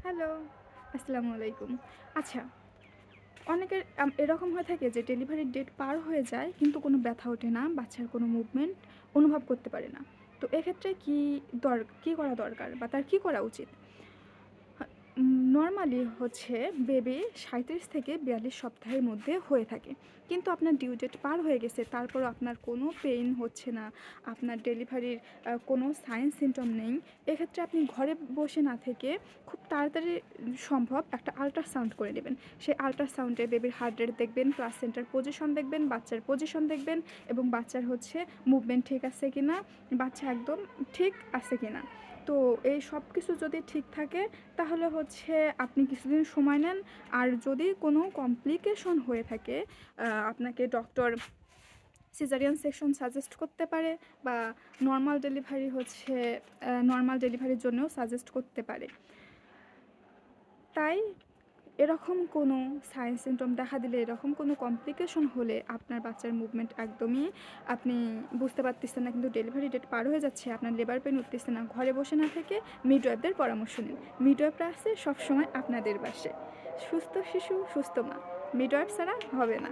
Hello, আসসালামু আলাইকুম। আচ্ছা, অনেকের এরকম হয়ে থাকে যে ডেলিভারির ডেট পার হয়ে যায় কিন্তু কোনো ব্যথা ওঠে না, বাচ্চার কোনো মুভমেন্ট অনুভব করতে পারে না। তো এক্ষেত্রে কি করা দরকার বা তার কি করা উচিত? নরমালি হচ্ছে বেবি ৩৭ থেকে ৪২ সপ্তাহের মধ্যে হয়ে থাকে। কিন্তু আপনার ডিউ ডেট পার হয়ে গেছে, তারপরও আপনার কোনো পেইন হচ্ছে না, আপনার ডেলিভারির কোনো সাইন সিম্পটম নেই। এক্ষেত্রে আপনি ঘরে বসে না থেকে খুব তাড়াতাড়ি সম্ভব একটা আল্ট্রাসাউন্ড করে নেবেন। সেই আল্ট্রাসাউন্ডে বেবির হার্ট রেট দেখবেন, প্লাসেন্টার পজিশন দেখবেন, বাচ্চার পজিশন দেখবেন এবং বাচ্চার হচ্ছে মুভমেন্ট ঠিক আছে কিনা, বাচ্চা একদম ঠিক আছে কিনা। তো এই সব কিছু যদি ঠিক থাকে তাহলে হচ্ছে আপনি কিছুদিন সময় নেন। আর যদি কোনো কমপ্লিকেশন হয়ে থাকে আপনাকে ডক্টর সিজারিয়ান সেকশন সাজেস্ট করতে পারে বা নর্মাল ডেলিভারির জন্যও সাজেস্ট করতে পারে। তাই এরকম কোনো সাইন সিম্পটম দেখা দিলে, এরকম কোনো কমপ্লিকেশন হলে আপনার বাচ্চার মুভমেন্ট একদমই আপনি বুঝতে পারতেছেন না, কিন্তু ডেলিভারি ডেট পার হয়ে যাচ্ছে, আপনার লেবার পেইন উঠতেছে না, ঘরে বসে না থেকে মিডওয়াইফদের পরামর্শ নিন। মিডওয়াইফরা আছে সবসময় আপনাদের পাশে। সুস্থ শিশু সুস্থ মা, মিডওয়াইফ ছাড়া হবে না।